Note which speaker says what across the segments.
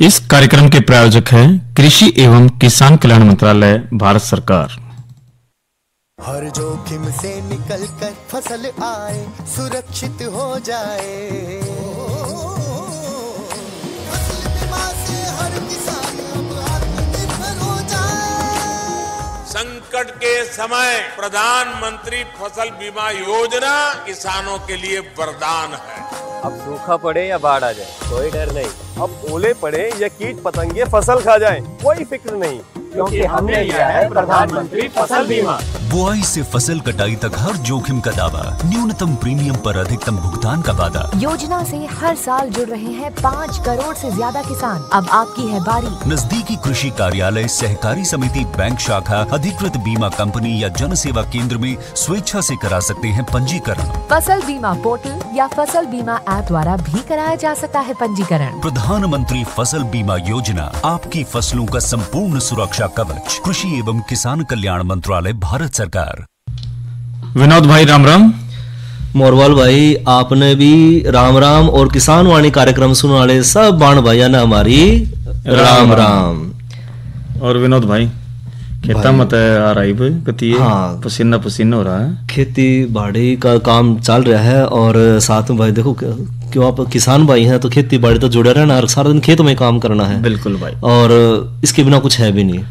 Speaker 1: इस कार्यक्रम के प्रायोजक हैं कृषि एवं किसान कल्याण मंत्रालय, भारत सरकार।
Speaker 2: हर जोखिम से निकल कर फसल आए, सुरक्षित हो जाए। फसल बीमा से हर किसान अब आत्मनिर्भर हो जाए।
Speaker 3: संकट के समय प्रधानमंत्री फसल बीमा योजना किसानों के लिए वरदान है।
Speaker 4: अब सूखा पड़े या बाढ़ आ जाए कोई डर नहीं, अब ओले पड़े या कीट पतंगे फसल खा जाए कोई फिक्र नहीं, क्योंकि हमने लिया है प्रधानमंत्री फसल बीमा।
Speaker 5: बुआई से फसल कटाई तक हर जोखिम का दावा, न्यूनतम प्रीमियम पर अधिकतम भुगतान का वादा।
Speaker 6: योजना से हर साल जुड़ रहे हैं 5 करोड़ से ज्यादा किसान। अब आपकी है बारी।
Speaker 5: नजदीकी कृषि कार्यालय, सहकारी समिति, बैंक शाखा, अधिकृत बीमा कंपनी या जन सेवा केंद्र में स्वेच्छा से करा सकते हैं पंजीकरण।
Speaker 6: फसल बीमा पोर्टल या फसल बीमा ऐप द्वारा भी कराया जा सकता है पंजीकरण।
Speaker 5: प्रधानमंत्री फसल बीमा योजना, आपकी फसलों का संपूर्ण सुरक्षा कवच। कृषि एवं किसान कल्याण मंत्रालय, भारत सरकार।
Speaker 1: विनोद भाई राम राम।
Speaker 7: मोरवाल भाई आपने भी राम राम, और किसान वाणी कार्यक्रम सुनने वाले सब बाण भाइया ने हमारी राम राम।
Speaker 1: और विनोद भाई खेता मत आ रही भाई कती है,
Speaker 7: हाँ,
Speaker 1: पसीना पसीना हो रहा है।
Speaker 7: खेती बाड़ी का काम चल रहा है, और साथ में भाई देखो क्यों आप किसान भाई हैं तो खेती बाड़ी तो जुड़े रहना है, सारा दिन खेत में काम करना है।
Speaker 1: बिल्कुल भाई,
Speaker 7: और इसके बिना कुछ है भी नहीं।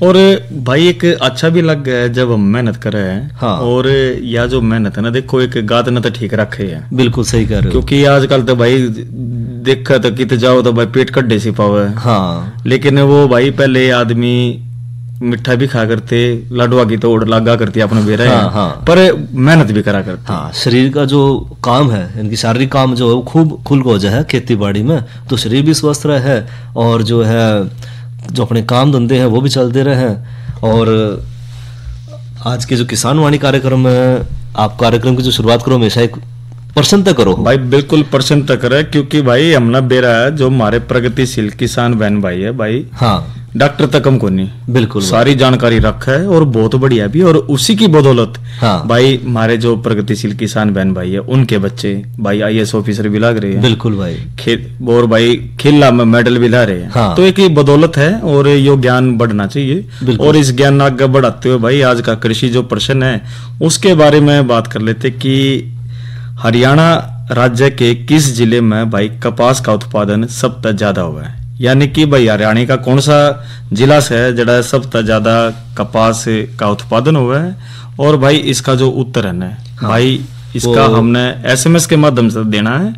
Speaker 1: और भाई एक अच्छा भी लग गया है जब हम मेहनत कर रहे हैं।
Speaker 7: हाँ।
Speaker 1: और या जो मेहनत है ना, देखो एक गाद न तो ठीक रखे है।
Speaker 7: बिल्कुल सही कह रहे हो,
Speaker 1: क्योंकि आजकल तो भाई देखा तो कित जाओ तो भाई पेट कड्डे सी पावे।
Speaker 7: हाँ,
Speaker 1: लेकिन वो भाई पहले आदमी मिठा भी खा करते, लाडवा की तोड़ लगा करती अपने बेरा।
Speaker 7: हाँ, हाँ।
Speaker 1: पर मेहनत भी करा करते।
Speaker 7: हाँ, शरीर का जो काम है, इनकी शारीरिक काम जो है वो खूब खुल हो जाए खेती बाड़ी में, तो शरीर भी स्वस्थ रहे, और जो है जो अपने काम धंधे हैं वो भी चलते रहे। और आज के जो किसान वाणी कार्यक्रम है, आप कार्यक्रम की जो शुरुआत करो हमेशा एक प्रश्न तक करो
Speaker 1: भाई। बिल्कुल प्रश्न तक करे, क्योंकि भाई हमने बेरा है जो हमारे प्रगतिशील किसान बहन भाई है भाई।
Speaker 7: हाँ,
Speaker 1: डॉक्टर तक हम को नहीं,
Speaker 7: बिल्कुल
Speaker 1: सारी जानकारी रखा है और बहुत बढ़िया भी। और उसी की बदौलत
Speaker 7: हाँ,
Speaker 1: भाई हमारे जो प्रगतिशील किसान बहन भाई है उनके बच्चे भाई IAS ऑफिसर भी लग रहे हैं।
Speaker 7: बिल्कुल भाई,
Speaker 1: और भाई खेला में मेडल भी ला रहे हैं।
Speaker 7: हाँ।
Speaker 1: तो एक ही बदौलत है, और ये ज्ञान बढ़ना चाहिए। और इस ज्ञान आगे बढ़ाते हुए भाई आज का कृषि जो प्रश्न है उसके बारे में बात कर लेते कि हरियाणा राज्य के किस जिले में भाई कपास का उत्पादन सबसे ज्यादा हुआ है। यानी कि भाई हरियाणा का कौन सा जिला से है जड़ा सबसे ज्यादा कपास का उत्पादन हुआ है। और भाई इसका जो उत्तर है ना, हाँ, भाई इसका हमने SMS के माध्यम से देना है।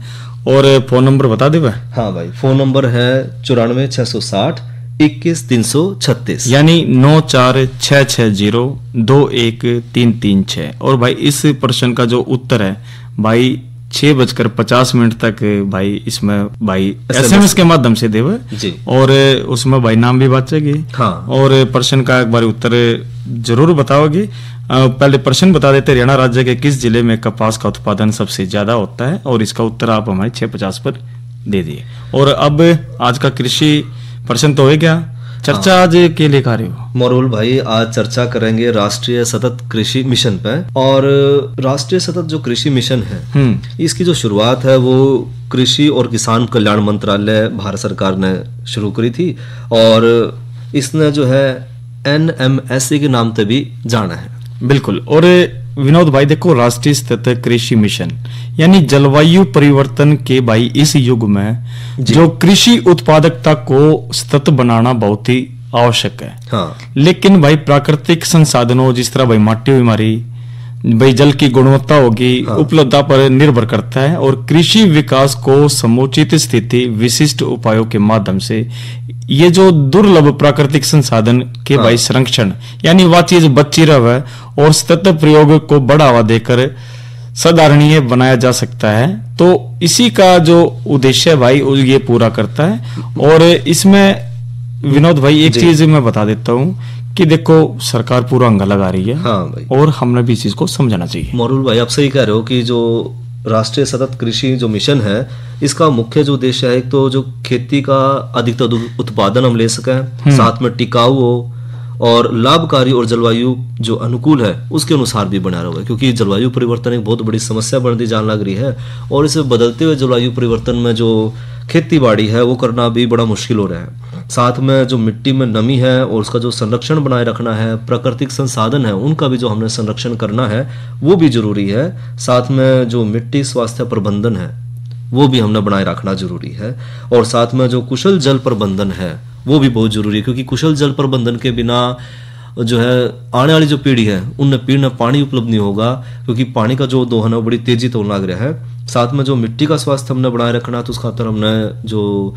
Speaker 1: और फोन नंबर बता दे भाई।
Speaker 7: हाँ भाई, फोन नंबर है 94 660 21 336,
Speaker 1: यानी 9466021336। और भाई इस प्रश्न का जो उत्तर है भाई 6:50 तक भाई इसमें भाई SMS के माध्यम से देवे
Speaker 7: जी।
Speaker 1: और उसमें भाई नाम भी बचेगी।
Speaker 7: हाँ।
Speaker 1: और प्रश्न का एक बार उत्तर जरूर बताओगे। पहले प्रश्न बता देते, हरियाणा राज्य के किस जिले में कपास का उत्पादन सबसे ज्यादा होता है, और इसका उत्तर आप हमारे 6:50 पर दे दिए। और अब आज का कृषि प्रश्न तो हो गया, चर्चा आज के लिए कर रहे हो
Speaker 7: मोरुल भाई। आज चर्चा करेंगे राष्ट्रीय सतत कृषि मिशन पे। और राष्ट्रीय सतत जो कृषि मिशन है, इसकी जो शुरुआत है वो कृषि और किसान कल्याण मंत्रालय, भारत सरकार ने शुरू करी थी। और इसने जो है NMSA के नाम से भी जाना है।
Speaker 1: बिल्कुल। और विनोद भाई देखो, राष्ट्रीय सतत कृषि मिशन यानी जलवायु परिवर्तन के भाई इस युग में जो कृषि उत्पादकता को सतत बनाना बहुत ही आवश्यक है।
Speaker 7: हाँ।
Speaker 1: लेकिन भाई प्राकृतिक संसाधनों जिस तरह भाई माटी हुई हमारी, भाई जल की गुणवत्ता होगी, हाँ, उपलब्धता पर निर्भर करता है। और कृषि विकास को समुचित स्थिति विशिष्ट उपायों के माध्यम से ये जो दुर्लभ प्राकृतिक संसाधन के भाई संरक्षण यानी वह चीज बची रहे और सतत प्रयोग को बढ़ावा देकर साधारणीय बनाया जा सकता है। तो इसी का जो उद्देश्य है भाई ये पूरा करता है। और इसमें विनोद भाई एक चीज मैं बता देता हूँ कि देखो सरकार पूरा अंगा लगा रही है।
Speaker 7: हाँ भाई।
Speaker 1: और हमने भी इस चीज को समझना चाहिए।
Speaker 7: मोरुल भाई आप सही कह रहे हो कि जो राष्ट्रीय सतत कृषि जो मिशन है, इसका मुख्य जो उद्देश्य है, एक तो जो खेती का अधिकतर उत्पादन हम ले सकें, साथ में टिकाऊ हो और लाभकारी और जलवायु जो अनुकूल है उसके अनुसार भी बना रहा है। क्योंकि जलवायु परिवर्तन एक बहुत बड़ी समस्या बनती जान लग रही है। और इसे बदलते हुए जलवायु परिवर्तन में जो खेती बाड़ी है वो करना भी बड़ा मुश्किल हो रहा है। साथ में जो मिट्टी में नमी है और उसका जो संरक्षण बनाए रखना है, प्राकृतिक संसाधन है उनका भी जो हमने संरक्षण करना है वो भी जरूरी है। साथ में जो मिट्टी स्वास्थ्य प्रबंधन है वो भी हमने बनाए रखना जरूरी है। और साथ में जो कुशल जल प्रबंधन है वो भी बहुत जरूरी है, क्योंकि कुशल जल प्रबंधन के बिना जो है आने वाली जो पीढ़ी है उन्हें पीने पानी उपलब्ध नहीं होगा, क्योंकि पानी का जो दोहन है बड़ी तेजी तो लग रहा है। साथ में जो मिट्टी का स्वास्थ्य हमने बनाए रखना तो उस खातर हमने जो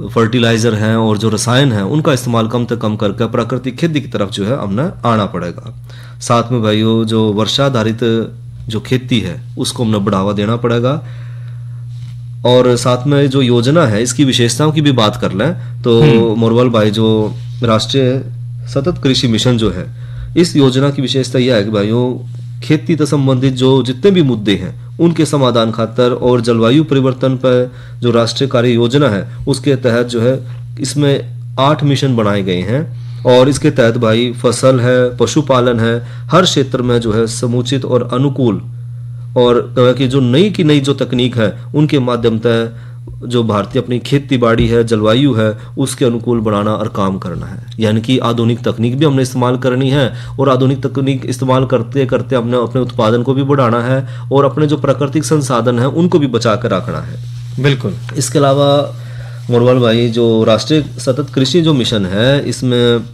Speaker 7: फर्टिलाइजर हैं और जो रसायन हैं उनका इस्तेमाल कम से कम करके प्राकृतिक खेती की तरफ जो है हमने आना पड़ेगा। साथ में भाइयों जो वर्षाधारित जो खेती है उसको हमने बढ़ावा देना पड़ेगा। और साथ में जो योजना है इसकी विशेषताओं की भी बात कर लें तो मोरवाल भाई जो राष्ट्रीय सतत कृषि मिशन जो है इस योजना की विशेषता यह है कि भाइयों खेती से संबंधित जो जितने भी मुद्दे हैं उनके समाधान खातर और जलवायु परिवर्तन पर जो राष्ट्रीय कार्य योजना है उसके तहत जो है इसमें 8 मिशन बनाए गए हैं। और इसके तहत भाई फसल है, पशुपालन है, हर क्षेत्र में जो है समुचित और अनुकूल और कि जो नई की नई जो तकनीक है उनके माध्यम से जो भारतीय अपनी खेती बाड़ी है, जलवायु है उसके अनुकूल बनाना और काम करना है। यानी कि आधुनिक तकनीक भी हमने इस्तेमाल करनी है और आधुनिक तकनीक इस्तेमाल करते करते हमने अपने उत्पादन को भी बढ़ाना है और अपने जो प्राकृतिक संसाधन है उनको भी बचा कर रखना है।
Speaker 1: बिल्कुल।
Speaker 7: इसके अलावा मोरवाल भाई जो राष्ट्रीय सतत कृषि जो मिशन है इसमें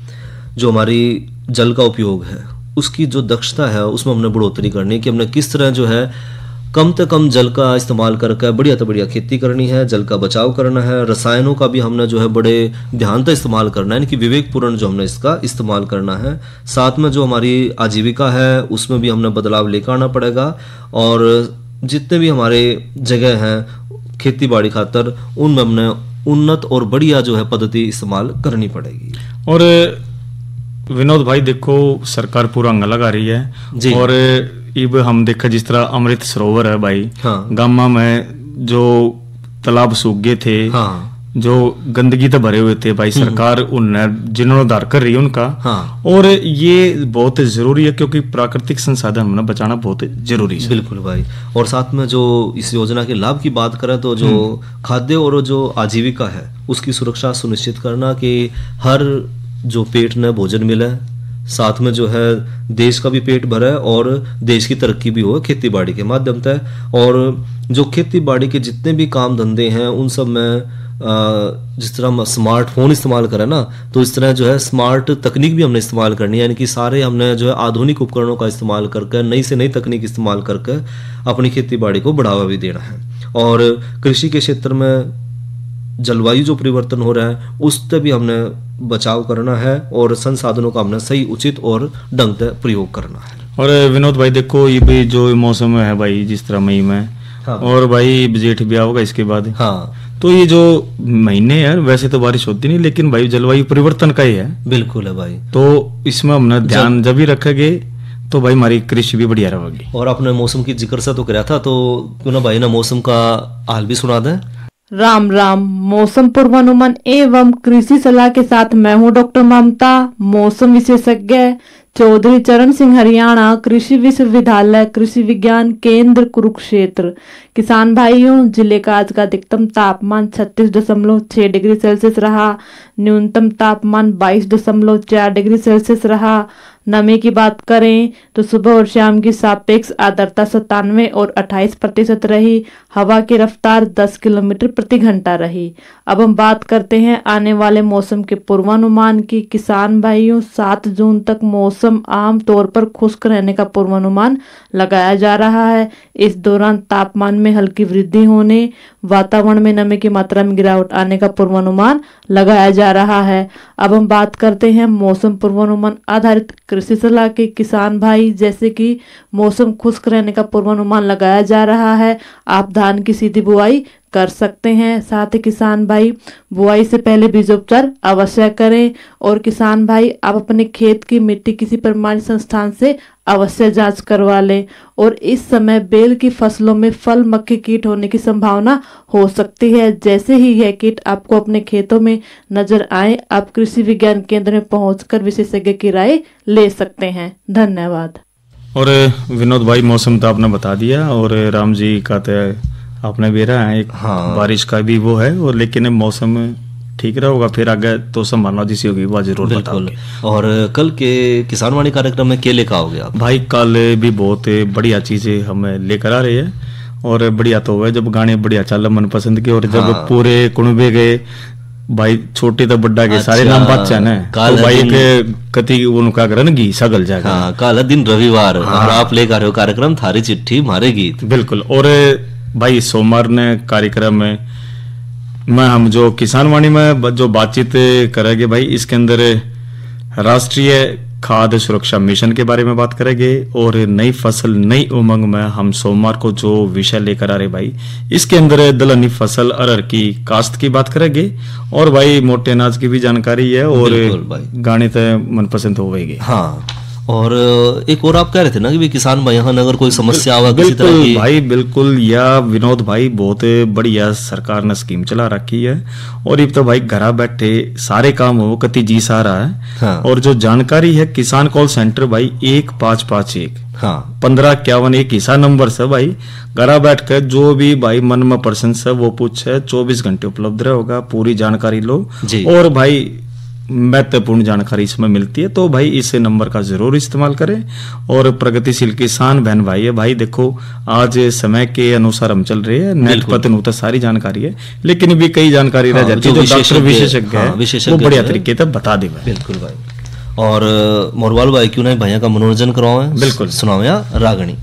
Speaker 7: जो हमारी जल का उपयोग है उसकी जो दक्षता है उसमें हमने बढ़ोतरी करनी है कि हमने किस तरह जो है कम से कम जल का इस्तेमाल करके बढ़िया तो बढ़िया खेती करनी है, जल का बचाव करना है। रसायनों का भी हमने जो है बड़े ध्यान से इस्तेमाल करना है, यानी कि विवेकपूर्ण जो हमने इसका इस्तेमाल करना है। साथ में जो हमारी आजीविका है उसमें भी हमने बदलाव लेकर आना पड़ेगा और जितने भी हमारे जगह हैं खेती बाड़ी खातर उनमें हमने उन्नत और बढ़िया जो है पद्धति इस्तेमाल करनी पड़ेगी।
Speaker 1: और विनोद भाई देखो सरकार पूरा अंगा लगा रही है
Speaker 7: जी।
Speaker 1: और इब हम देखा जिस तरह अमृत सरोवर है भाई,
Speaker 7: हाँ।
Speaker 1: गामा में जो तालाब सूख गए थे,
Speaker 7: हाँ।
Speaker 1: जो गंदगी तो भरे हुए थे भाई, सरकार उन्हें जीर्णोद्धार कर रही है उनका।
Speaker 7: हाँ।
Speaker 1: और ये बहुत जरूरी है क्योंकि प्राकृतिक संसाधन हमने बचाना बहुत जरूरी है।
Speaker 7: बिल्कुल भाई। और साथ में जो इस योजना के लाभ की बात करें तो जो खाद्य और जो आजीविका है उसकी सुरक्षा सुनिश्चित करना कि हर जो पेट में भोजन मिले, साथ में जो है देश का भी पेट भरे और देश की तरक्की भी हो खेती बाड़ी के माध्यम से। और जो खेती बाड़ी के जितने भी काम धंधे हैं उन सब में जिस तरह हम स्मार्टफोन इस्तेमाल करें ना तो इस तरह जो है स्मार्ट तकनीक भी हमने इस्तेमाल करनी है, यानी कि सारे हमने जो है आधुनिक उपकरणों का इस्तेमाल करके नई से नई तकनीक इस्तेमाल करके अपनी खेती बाड़ी को बढ़ावा भी देना है। और कृषि के क्षेत्र में जलवायु जो परिवर्तन हो रहा है उससे भी हमने बचाव करना है और संसाधनों का हमने सही उचित और ढंग से प्रयोग करना है।
Speaker 1: और विनोद भाई देखो ये भी जो मौसम है भाई जिस तरह मई में,
Speaker 7: हाँ।
Speaker 1: और भाई जेठ भी होगा इसके बाद,
Speaker 7: हाँ।
Speaker 1: तो ये जो महीने है वैसे तो बारिश होती नहीं लेकिन भाई जलवायु परिवर्तन का ही है।
Speaker 7: बिल्कुल है भाई।
Speaker 1: तो इसमें हमने ध्यान जब भी रखेंगे तो भाई हमारी कृषि भी बढ़िया रहेगी।
Speaker 7: और आपने मौसम की जिक्र से तो कराया था तो क्यों ना भाई ना मौसम का हाल भी सुना दें।
Speaker 8: राम राम। मौसम पूर्वानुमान एवं कृषि सलाह के साथ मैं हूँ डॉक्टर ममता, मौसम विशेषज्ञ, चौधरी चरण सिंह, हरियाणा कृषि विश्वविद्यालय कृषि विज्ञान केंद्र कुरुक्षेत्र। किसान भाइयों, जिले का आज का अधिकतम तापमान 36.6 डिग्री सेल्सियस रहा, न्यूनतम तापमान 22.4 डिग्री सेल्सियस रहा। नमी की बात करें तो सुबह और शाम की सापेक्ष आर्द्रता 97 और 28% रही। हवा की रफ्तार 10 किलोमीटर प्रति घंटा रही। अब हम बात करते हैं आने वाले मौसम के पूर्वानुमान की। किसान भाइयों, 7 जून तक मौसम आम तौर पर खुश्क रहने का पूर्वानुमान लगाया जा रहा है। इस दौरान तापमान में हल्की वृद्धि होने, वातावरण में नमी की मात्रा में गिरावट आने का पूर्वानुमान लगाया जा रहा है। अब हम बात करते हैं मौसम पूर्वानुमान आधारित कृषि सलाह के। किसान भाई, जैसे कि मौसम खुश्क रहने का पूर्वानुमान लगाया जा रहा है, आप धान की सीधी बुआई कर सकते हैं। साथ ही किसान भाई, बुआई से पहले बीजोपचार अवश्य करें। और किसान भाई, आप अपने खेत की मिट्टी किसी प्रमाणित संस्थान से अवश्य जांच करवा लें। और इस समय बेल की फसलों में फल मक्खी कीट होने की संभावना हो सकती है। जैसे ही यह कीट आपको अपने खेतों में नजर आए, आप कृषि विज्ञान केंद्र में पहुंचकर विशेषज्ञ की राय ले सकते हैं। धन्यवाद।
Speaker 1: और विनोद भाई, मौसम तो आपने बता दिया और राम जी का तो आपने भी रहा है एक बारिश का भी वो है, और लेकिन मौसम ठीक रहा होगा, फिर आगे तो संभावना जैसी होगी वह जरूर बताओगे।
Speaker 7: और कल के किसान वाणी कार्यक्रम में क्या लेकर आओगे आप?
Speaker 1: भाई कल भी बहुत बढ़िया चीजें हम लेकर आ रहे हैं, और बढ़िया तो है जब गाने बढ़िया चल मन पसंद के, और जब पूरे कुणबे के भाई छोटे तो बड्डा के सारे नाम बादशाह ने तो भाई के कति उनका रनगी सगल जाएगा।
Speaker 7: हाँ, काला दिन रविवार और आप लेकर आ रहे हो कार्यक्रम थारी चिट्ठी मारे गीत।
Speaker 1: बिल्कुल। और भाई सोमवार ने कार्यक्रम में हम जो किसान वाणी में जो बातचीत करेंगे भाई, इसके अंदर राष्ट्रीय खाद्य सुरक्षा मिशन के बारे में बात करेंगे, और नई फसल नई उमंग में हम सोमवार को जो विषय लेकर आ रहे भाई, इसके अंदर दलहनी फसल अरहर की काश्त की बात करेंगे, और भाई मोटे अनाज की भी जानकारी है, और गाने तो मनपसंद होगी।
Speaker 7: हाँ, और एक और आप कह रहे थे ना कि भी किसान भाई यहाँ अगर कोई समस्या आवा किसी तरह की।
Speaker 1: भाई बिल्कुल, या विनोद भाई बहुत बढ़िया सरकार ने स्कीम चला रखी है, और अब तो भाई घर बैठे सारे काम हो कति जी सा रहा है। हाँ। और जो जानकारी है किसान कॉल सेंटर भाई 1551 1551 एक हिस्सा नंबर से भाई घर बैठ कर जो भी भाई मन में प्रश्न से वो पूछे 24 घंटे उपलब्ध रहेगा, पूरी जानकारी लो। और भाई महत्वपूर्ण जानकारी इसमें मिलती है, तो भाई इस नंबर का जरूर इस्तेमाल करें। और प्रगतिशील किसान बहन भाई है भाई, देखो आज समय के अनुसार हम चल रहे हैं, नेट पर तो सारी जानकारी है, लेकिन भी कई जानकारी रह जाती है जो डॉक्टर विशेषज्ञ है वो बढ़िया तरीके से बता दे।
Speaker 7: बिल्कुल भाई। और मोरवाल भाई क्यों नहीं भैया का मनोरंजन करवाओ है?
Speaker 1: बिल्कुल
Speaker 7: सुनाओ या रागणी।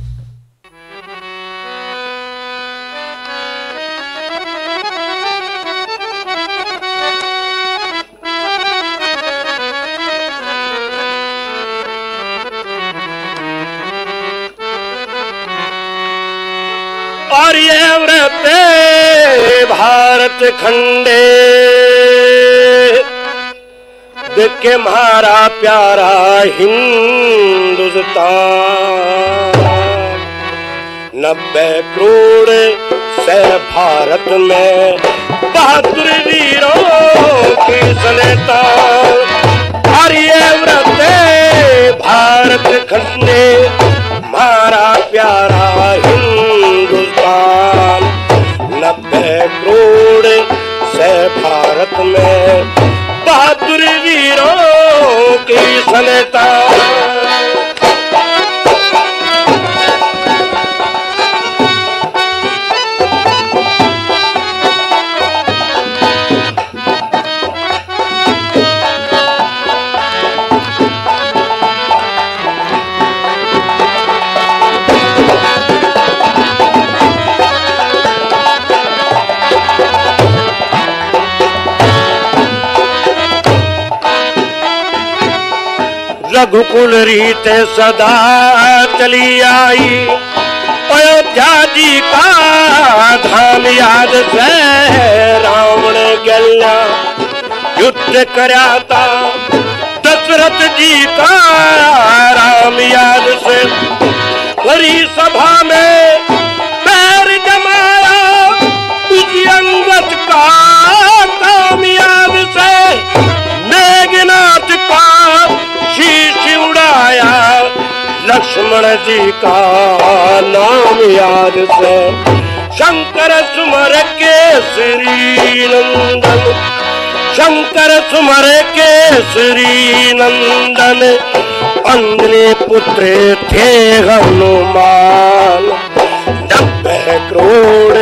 Speaker 9: भारत खंडे देख के मारा प्यारा हिंदुस्तान, 90 करोड़ से भारत में बहादुर वीरों की संतान। आर्यव्रत भारत खंडे मारा प्यारा हिंदुस्तान, 90 करोड़ से भारत में बहादुर वीरों की संतान। रघुकुल रीत सदा चली आई, अयोध्या जी का धाम याद से रावण गल्या युद्ध कराता, दशरथ जी का राम याद से हरी सभा में पैर जमाया, उस अंगद का काम याद से मेघनाथ का शीश उड़ाया, लक्ष्मण जी का नाम याद से शंकर सुमर के श्री नंदन, शंकर सुमर के श्री नंदन, अंजनी पुत्र थे हनुमान। 90 करोड़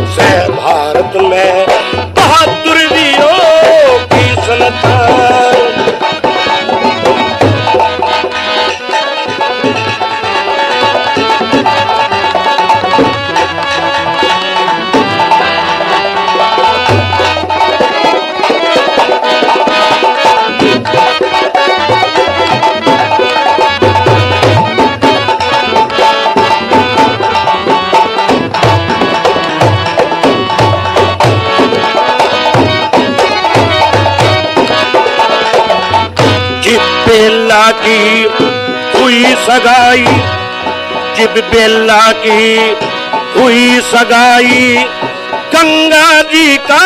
Speaker 9: से भारत में बहादुर वीरों की संतान। बेला की हुई सगाई, जिब बेला की हुई सगाई, गंगा जी का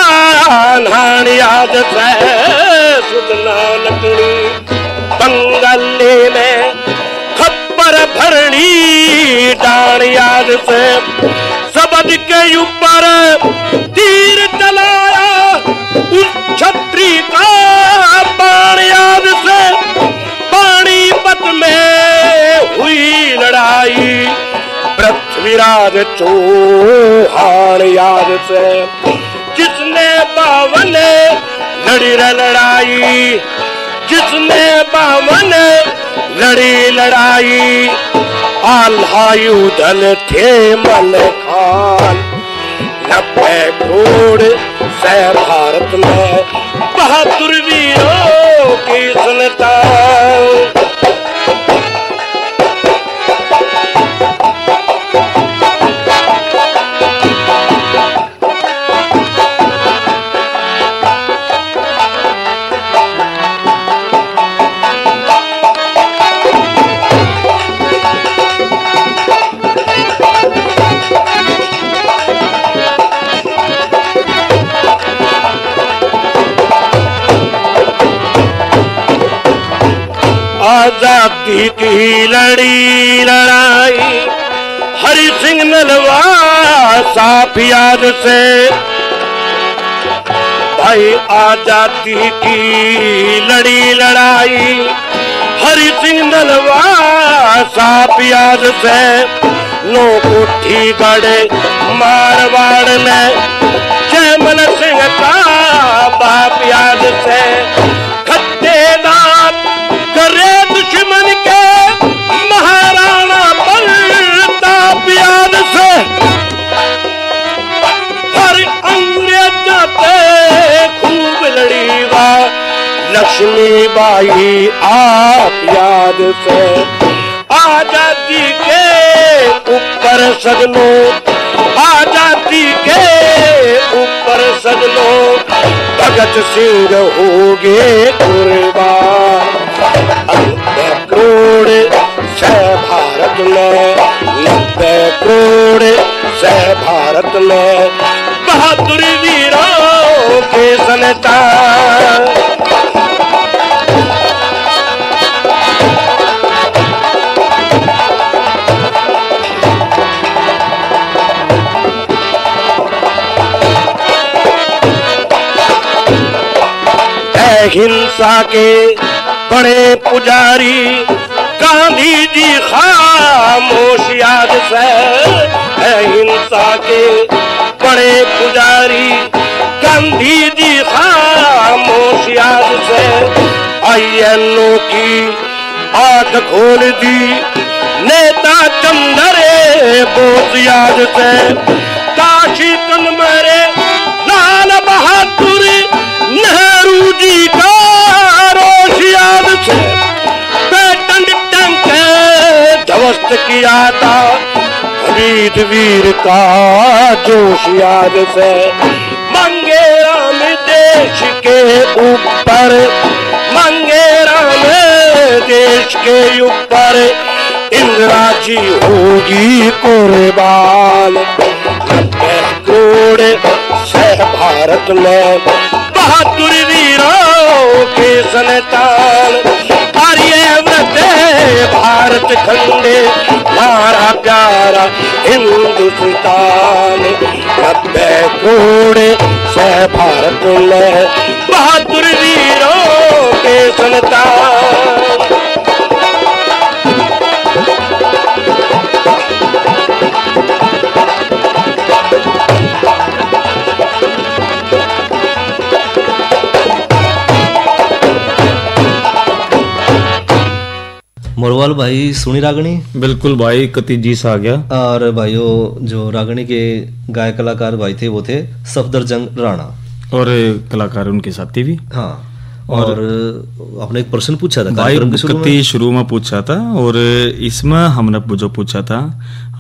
Speaker 9: नान याद से सुधना लकड़ी, बंगले में खप्पर भरणी डान याद से, सब याद के ऊपर तीर चलाया, उस छत्री का बाण याद से पानीपत में हुई लड़ाई, पृथ्वीराज चौहान याद से जिसने 52 लड़ी लड़ाई, जिसने 52 लड़ी लड़ाई, आल्हायुधन थे मलखान। 90 करोड़ से भारत में बहादुर वीरों की संतान। आजादी की लड़ी लड़ाई, हरि सिंह नलवा साफ याद से भाई, आजादी की लड़ी लड़ाई, हरि सिंह नलवा साफ याद से, नो कोठी गढ़े मारवाड़ में जयमल सिंह का बाप याद से, खट्टेदार करे दुश्मन के महाराणा प्रताप याद से, हर अंग्रेज पे खूब लड़ी वा लक्ष्मीबाई आप याद से। आजादी के ऊपर सजनो, आजादी के ऊपर सजनो, भगत सिंह होगे कुर्बान। 90 करोड़ से भारत में, 90 करोड़ से भारत में बहादुर वीरों के संतान। हिंसा के बड़े पुजारी गांधी जी खामोश याद से, हिंसा के बड़े पुजारी गांधी जी खामोश याद से, INO की आंख खोल दी नेता चंद्रे बोस याद से, काशी कनमरे लाल बहादुर नेहरू जी का रोष याद से, पेटंट टंक ध्वस्त किया था हमीद वीर का जोश याद से, मंगेरा में देश के ऊपर, मंगेरा में देश के ऊपर इंदिरा जी होगी कुर्बान। 90 करोड़ से भारत में बहादुर वीरों के संतान। आर्यव्रत भारत खंडे हमारा प्यारा हिंदुस्तान। 90 करोड़ से भारत में बहादुर वीरों के संतान।
Speaker 7: मोरवाल भाई सुनी रागनी?
Speaker 1: बिल्कुल भाई, कति जीस आ गया।
Speaker 7: और भाइयों जो रागनी के गायक कलाकार भाई थे वो थे सफदरजंग राणा
Speaker 1: और कलाकार उनके साथी भी।
Speaker 7: हाँ, और आपने एक प्रश्न पूछा था
Speaker 1: भाई, कति शुरू में पूछा था और इसमें हमने जो पूछा था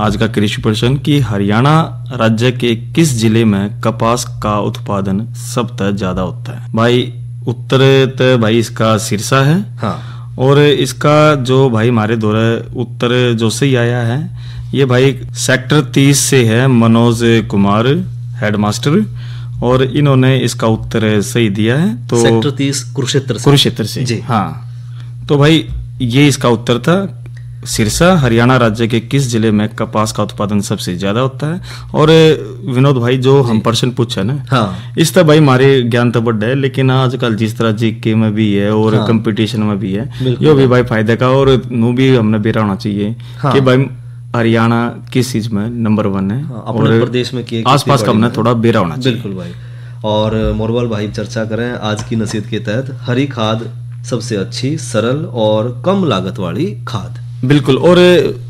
Speaker 1: आज का कृषि प्रश्न कि हरियाणा राज्य के किस जिले में कपास का उत्पादन सबसे ज्यादा होता है? भाई उत्तर तो भाई इसका सिरसा है।
Speaker 7: हाँ,
Speaker 1: और इसका जो भाई हमारे द्वारा उत्तर जो से ही आया है ये भाई सेक्टर 30 से है, मनोज कुमार हेडमास्टर, और इन्होंने इसका उत्तर सही दिया है। तो
Speaker 7: सेक्टर 30 कुरुक्षेत्र से
Speaker 1: जी। हाँ, तो भाई ये इसका उत्तर था। सिरसा हरियाणा राज्य के किस जिले में कपास का उत्पादन सबसे ज्यादा होता है? और विनोद भाई जो हम प्रश्न पूछा ना,
Speaker 7: हाँ,
Speaker 1: इस तरह भाई हमारे ज्ञान तो बढ़ा है, लेकिन आजकल जिस तरह जीके में भी है और
Speaker 7: हाँ,
Speaker 1: कंपटीशन में भी है,
Speaker 7: बिल्कुल
Speaker 1: यो भी भाई फायदे का, और नू भी हमने बेरा होना चाहिए
Speaker 7: हाँ,
Speaker 1: कि भाई हरियाणा किस चीज में नंबर 1 है,
Speaker 7: हाँ, अपने प्रदेश में
Speaker 1: आसपास का हमने थोड़ा बेरा होना चाहिए।
Speaker 7: बिल्कुल भाई। और मोरवाल भाई चर्चा करें आज की नसीहत के तहत, हरी खाद सबसे अच्छी, सरल और कम लागत वाली खाद।
Speaker 1: बिल्कुल। और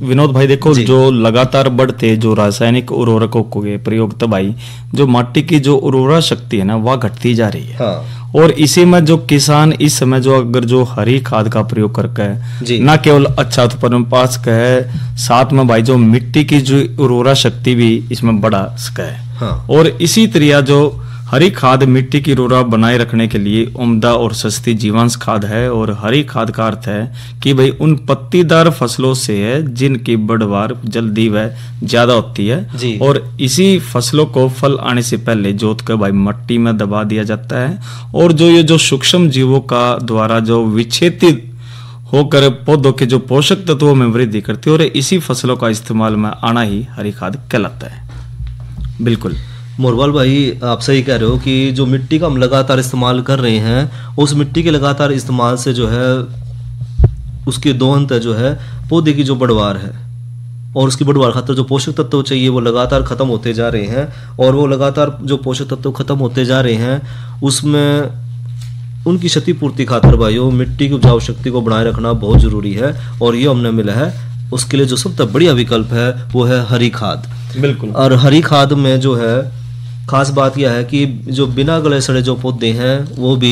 Speaker 1: विनोद भाई देखो, जो लगातार बढ़ते जो रासायनिक उर्वरकों के प्रयोग, तो भाई जो माटी की जो उर्वरा शक्ति है ना, वह घटती जा रही है।
Speaker 7: हाँ।
Speaker 1: और इसी में जो किसान इस समय जो अगर जो हरी खाद का प्रयोग करके ना केवल अच्छा उत्पादन पा सके है, साथ में भाई जो मिट्टी की जो उर्वरा शक्ति भी इसमें बढ़ा सके है।
Speaker 7: हाँ।
Speaker 1: और इसी तरह जो हरी खाद मिट्टी की उर्वरा बनाए रखने के लिए उम्दा और सस्ती जीवांश खाद है। और हरी खाद का अर्थ है कि भाई उन पत्तीदार फसलों से है जिनकी बढ़वार जल्दी व ज्यादा होती है, और इसी फसलों को फल आने से पहले जोत कर भाई मट्टी में दबा दिया जाता है, और जो ये जो सूक्ष्म जीवों का द्वारा जो विच्छेदित होकर पौधों के जो पोषक तत्वों में वृद्धि करती है, और इसी फसलों का इस्तेमाल में आना ही हरी खाद कहलाता है। बिल्कुल
Speaker 7: मोरवाल भाई, आप सही कह रहे हो कि जो मिट्टी का हम लगातार इस्तेमाल कर रहे हैं, उस मिट्टी के लगातार इस्तेमाल से जो है उसके दो अंत जो है, पौधे की जो बढ़वार है और उसकी बढ़वार खातर जो पोषक तत्व चाहिए वो लगातार खत्म होते जा रहे हैं, और वो लगातार जो पोषक तत्व खत्म होते जा रहे हैं उसमें उनकी क्षतिपूर्ति खातर भाइयों मिट्टी की उपजाऊ शक्ति को बनाए रखना बहुत जरूरी है, और ये हमने मिला है। उसके लिए जो सबसे बढ़िया विकल्प है वो है हरी खाद।
Speaker 1: बिल्कुल।
Speaker 7: और हरी खाद में जो है खास बात यह है कि जो बिना गले सड़े जो पौधे हैं वो भी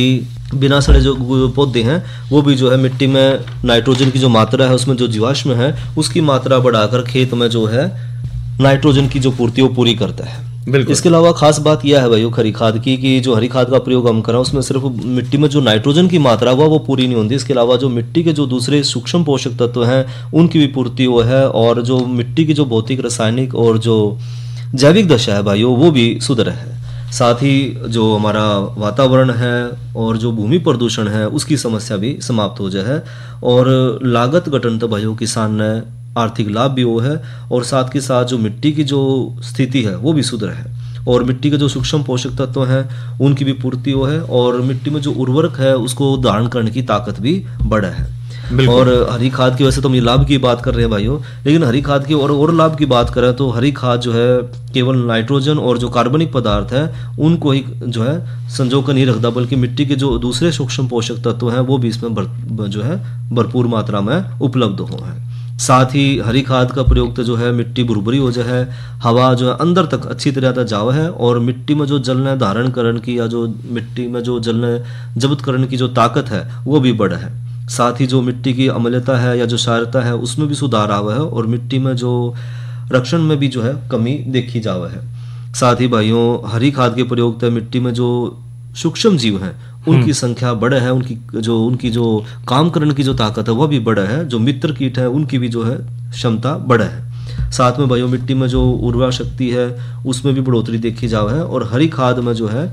Speaker 7: बिना सड़े जो पौधे हैं वो भी जो है मिट्टी में नाइट्रोजन की जो मात्रा है, उसमें जो जीवाश्म है उसकी मात्रा बढ़ाकर खेत में जो है नाइट्रोजन की जो पूर्ति वो पूरी करता है। इसके अलावा खास बात यह है भाई हरी खाद की कि जो हरी खाद का प्रयोग हम करें उसमें सिर्फ मिट्टी में जो नाइट्रोजन की मात्रा हुआ वो पूरी नहीं होती, इसके अलावा जो मिट्टी के जो दूसरे सूक्ष्म पोषक तत्व हैं उनकी भी पूर्ति वो है, और जो मिट्टी की जो भौतिक, रासायनिक और जो जैविक दशा है भाइयों वो भी सुधर है। साथ ही जो हमारा वातावरण है और जो भूमि प्रदूषण है उसकी समस्या भी समाप्त हो जाए, और लागत घटन तो भाइयों किसान ने आर्थिक लाभ भी वो है, और साथ के साथ जो मिट्टी की जो स्थिति है वो भी सुधर है, और मिट्टी के जो सूक्ष्म पोषक तत्व हैं उनकी भी पूर्ति वो है, और मिट्टी में जो उर्वरक है उसको धारण करने की ताकत भी बढ़ा है। और हरी खाद की वैसे तो हम ये लाभ की बात कर रहे हैं भाइयों, लेकिन हरी खाद की और लाभ की बात करें तो हरी खाद जो है केवल नाइट्रोजन और जो कार्बनिक पदार्थ है उनको ही जो है संजो कर नहीं रखता, बल्कि मिट्टी के जो दूसरे सूक्ष्म पोषक तत्व हैं वो भी इसमें जो है भरपूर मात्रा में उपलब्ध हो है। साथ ही हरी खाद का प्रयोग तो जो है मिट्टी भुरभुरी हो जाए, हवा जो है अंदर तक अच्छी तरह तक जावा है, और मिट्टी में जो जलने धारण करने की या जो मिट्टी में जो जलने जब्त करने की जो ताकत है वो भी बढ़ा है। साथ ही जो मिट्टी की अम्लता है या जो क्षारता है उसमें भी सुधार आवा है, और मिट्टी में जो रक्षण में भी जो है कमी देखी जावा है। साथ ही भाइयों हरी खाद के प्रयोग से मिट्टी में जो सूक्ष्म जीव हैं उनकी संख्या बढ़े है, उनकी जो काम करने की जो ताकत है वह भी बढ़े है, जो मित्र कीट है उनकी भी जो है क्षमता बढ़े है। साथ में भाइयों मिट्टी में जो उर्वरा शक्ति है उसमें भी बढ़ोतरी देखी जावा है, और हरी खाद में जो है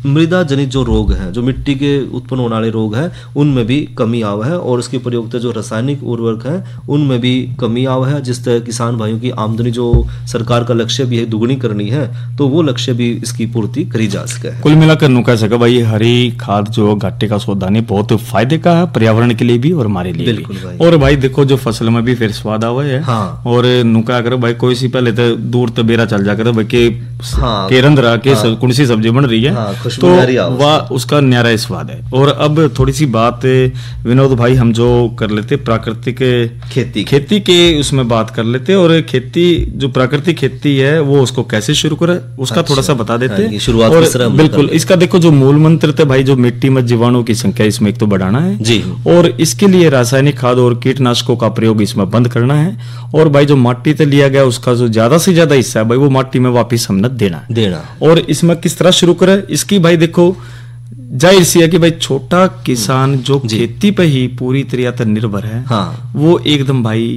Speaker 7: मृदा जनित जो रोग है, जो मिट्टी के उत्पन्न होने वाले रोग हैं उनमें भी कमी आवा है, और उसके प्रयोग से जो रासायनिक उर्वरक हैं उनमें भी कमी आवा है, जिससे किसान भाइयों की आमदनी जो सरकार का लक्ष्य भी है दुगनी करनी है तो वो लक्ष्य भी इसकी पूर्ति करी जा सके।
Speaker 1: कुल मिलाकर नु कह सका भाई हरी खाद जो घाटे का सौदा नहीं बहुत फायदे का है, पर्यावरण के लिए भी और हमारे लिए भी।
Speaker 7: भाई।
Speaker 1: और भाई देखो जो फसल में भी फिर स्वाद आवा है।
Speaker 7: हाँ।
Speaker 1: और नुका कर भाई कोई सी पहले तो दूर तो बेरा चल जाकर भाई के रंधरा के कौन सी सब्जी बन रही है तो वह उसका न्यारा स्वाद है। और अब थोड़ी सी बात विनोद भाई हम जो कर लेते प्राकृतिक खेती के उसमें बात कर लेते, और खेती जो प्राकृतिक खेती है वो उसको कैसे शुरू करे उसका थोड़ा सा बता देते।
Speaker 7: शुरुआत
Speaker 1: बिल्कुल इसका देखो जो मूल मंत्र थे भाई जो मिट्टी में जीवाणु की संख्या इसमें एक तो बढ़ाना है
Speaker 7: जी,
Speaker 1: और इसके लिए रासायनिक खाद और कीटनाशकों का प्रयोग इसमें बंद करना है, और भाई जो माटी से लिया गया उसका जो ज्यादा से ज्यादा हिस्सा है भाई वो माटी में वापिस हमने देना। और इसमें किस तरह शुरू करे इसकी भाई देखो जाहिर सी है कि भाई छोटा किसान जो खेती पे ही पूरी तरह से निर्भर है वो एकदम भाई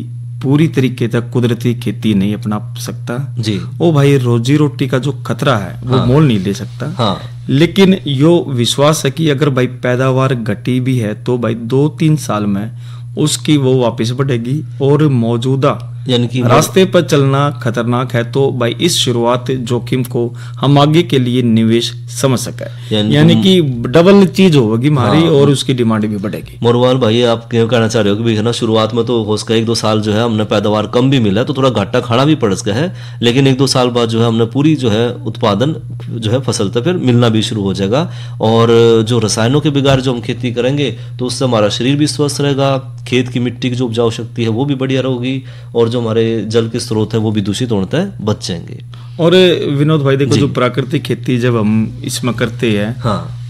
Speaker 1: पूरी तरीके तक कुदरती खेती नहीं अपना सकता
Speaker 7: जी।
Speaker 1: वो भाई रोजी रोटी का जो खतरा है वो मोल नहीं ले सकता। लेकिन यो विश्वास है कि अगर भाई पैदावार घटी भी है तो भाई 2-3 साल में उसकी वो वापस बढ़ेगी। और मौजूदा
Speaker 7: यानी कि
Speaker 1: रास्ते पर चलना खतरनाक है, तो भाई इस शुरुआत जोखिम को हम आगे के लिए निवेश समझ सके, यानी कि डबल चीज होगी हमारी। हाँ, और उसकी डिमांड भी बढ़ेगी।
Speaker 7: मोरवाल भाई, आप क्यों कहना चाह रहे हो कि भाई है ना, शुरुआत में तो हो सका 1-2 साल जो है हमने पैदावार कम भी मिला है तो थोड़ा घाटा खाना भी पड़ सका है, लेकिन 1-2 साल बाद जो है हमने पूरी जो है उत्पादन जो है फसल तो फिर मिलना भी शुरू हो जाएगा। और जो रसायनों के बगैर जो हम खेती करेंगे तो उससे हमारा शरीर भी स्वस्थ रहेगा, खेत की मिट्टी की जो उपजाऊ शक्ति है वो भी बढ़िया रहेगी, और जो हमारे जल के स्रोत है वो भी दूषित होने है बच जाएंगे।
Speaker 1: और विनोद भाई देखो, जो प्राकृतिक खेती जब हम इसमें करते हैं,
Speaker 7: हाँ,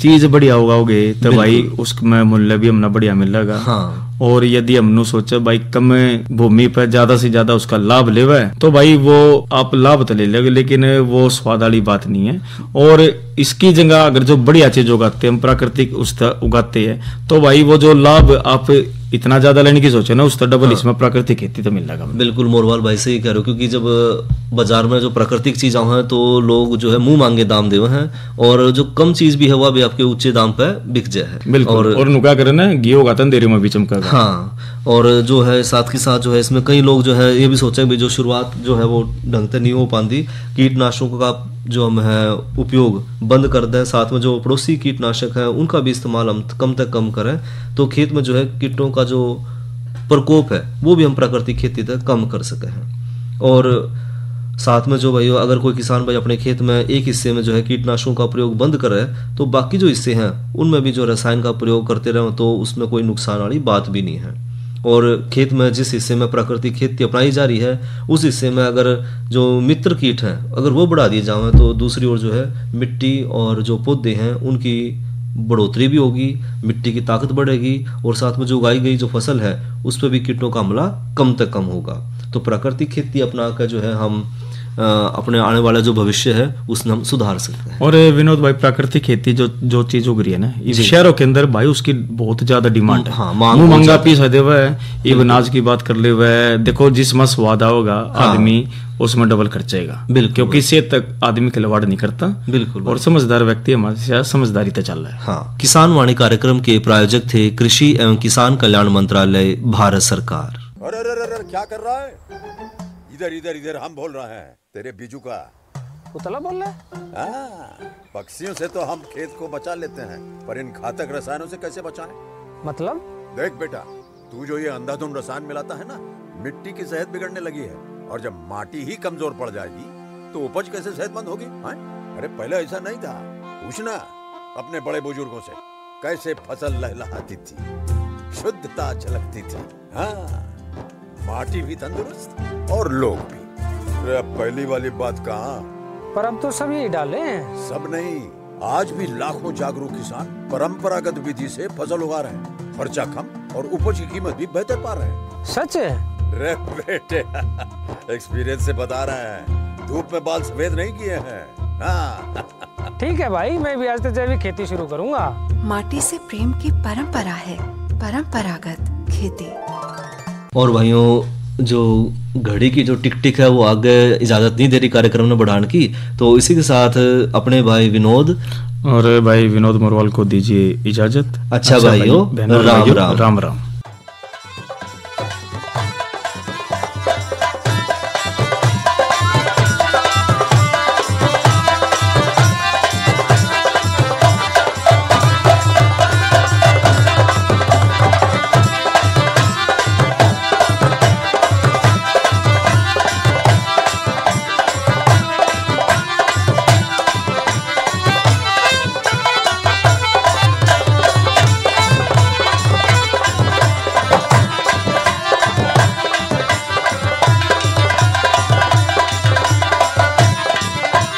Speaker 1: चीज बढ़िया उगाओगे तो भाई उसमें मूल्य भी हमने बढ़िया मिलेगा।
Speaker 7: हाँ।
Speaker 1: और यदि हमने सोचा भाई कम भूमि पर ज्यादा से ज्यादा उसका लाभ लेवा है, तो भाई वो आप लाभ तो ले लोगे, लेकिन वो स्वाद वाली बात नहीं है। और इसकी जगह अगर जो बढ़िया चीज उगाते हैं हम, प्राकृतिक उस उगाते हैं, तो भाई वो जो लाभ आप इतना ज्यादा लेने की सोचे ना, उस डबल हाँ। इसमें प्राकृतिक खेती तो मिल जाएगा।
Speaker 7: बिल्कुल मोरवाल भाई सही कह रहे हो, क्योंकि जब बाजार में जो प्राकृतिक चीज है तो लोग जो है मुंह मांगे दाम देवे हैं, और जो कम चीज भी है वह भी आपके ऊंचे दाम पे बिक जाए।
Speaker 1: बिल्कुल। और नुका करे ना, घी उगाता देरी में भी चमका।
Speaker 7: हाँ, और जो है साथ के साथ जो है इसमें कई लोग जो है ये भी सोचे भी जो शुरुआत जो है वो ढंग से नहीं हो पाती, कीटनाशकों का जो हम है उपयोग बंद कर दें, साथ में जो पड़ोसी कीटनाशक है उनका भी इस्तेमाल हम कम तक कम करें, तो खेत में जो है कीटों का जो प्रकोप है वो भी हम प्राकृतिक खेती तक कम कर सके हैं। और साथ में जो भाई अगर कोई किसान भाई अपने खेत में एक हिस्से में जो है कीटनाशकों का प्रयोग बंद करे, तो बाकी जो हिस्से हैं उनमें भी जो रसायन का प्रयोग करते रहे तो उसमें कोई नुकसान वाली बात भी नहीं है। और खेत में जिस हिस्से में प्राकृतिक खेती अपनाई जा रही है उस हिस्से में अगर जो मित्र कीट हैं अगर वो बढ़ा दिए जाएं, तो दूसरी ओर जो है मिट्टी और जो पौधे हैं उनकी बढ़ोतरी भी होगी, मिट्टी की ताकत बढ़ेगी, और साथ में जो उगाई गई जो फसल है उस पर भी कीटों का हमला कम तक कम होगा। तो प्राकृतिक खेती अपना कर जो है हम अपने आने वाला जो भविष्य है उसमें हम सुधार सकते हैं।
Speaker 1: और विनोद भाई, प्राकृतिक खेती जो चीज उग रही है ना, इस शहरों के अंदर भाई उसकी बहुत ज्यादा डिमांड है।
Speaker 7: हाँ,
Speaker 1: मुंह मंगा पीस है हुआ है, ये अनाज की बात कर ले हुआ है, देखो जिसमें स्वाद होगा आदमी उसमें डबल खर्चेगा। बिल्कुल, क्योंकि सेहत तक आदमी खिलवाड़ नहीं करता। बिल्कुल। और समझदार व्यक्ति हमारे समझदारी से चल रहा है।
Speaker 7: हाँ। किसान वाणी कार्यक्रम के प्रायोजक थे कृषि एवं किसान कल्याण मंत्रालय, भारत सरकार।
Speaker 10: अरे क्या कर रहा है? इधर इधर इधर हम बोल रहे हैं तेरे बीजू का।
Speaker 11: पुतला बोल रहा है?
Speaker 10: पक्षियों से तो हम खेत को बचा लेते हैं, पर इन घातक रसायनों से कैसे बचाएं?
Speaker 11: मतलब?
Speaker 10: देख बेटा, तू जो ये अंधाधुंध रसायन मिलाता है ना, मिट्टी की सेहत बिगड़ने लगी है, और जब माटी ही कमजोर पड़ जाएगी तो उपज कैसे सेहतमंद होगी? अरे पहले ऐसा नहीं था, पूछना अपने बड़े बुजुर्गों से, कैसे फसल लहलहाती थी, शुद्धता झलकती थी। हाँ, माटी भी तंदुरुस्त और लोग भी। अब पहली वाली बात कहाँ?
Speaker 11: पर अब तो सब यही डाले हैं।
Speaker 10: सब नहीं, आज भी लाखों जागरूक किसान परंपरागत विधि से फसल उगा रहे हैं, खर्चा कम और उपज की कीमत भी बेहतर पा रहे हैं।
Speaker 11: सच है?
Speaker 10: रे बेटे, एक्सपीरियंस से बता रहे हैं, धूप में बाल सफेद नहीं किए हैं। हाँ।
Speaker 11: ठीक है भाई, मैं भी आज से जैविक खेती शुरू करूंगा।
Speaker 12: माटी से प्रेम की परंपरा है, परंपरागत खेती।
Speaker 7: और भाइयों, जो घड़ी की जो टिक टिक है वो आगे इजाजत नहीं दे रही कार्यक्रम में बढ़ाने की, तो इसी के साथ अपने भाई विनोद
Speaker 1: और भाई विनोद मोरवाल को दीजिए इजाजत।
Speaker 7: अच्छा भाइयों, राम राम।
Speaker 1: राम राम।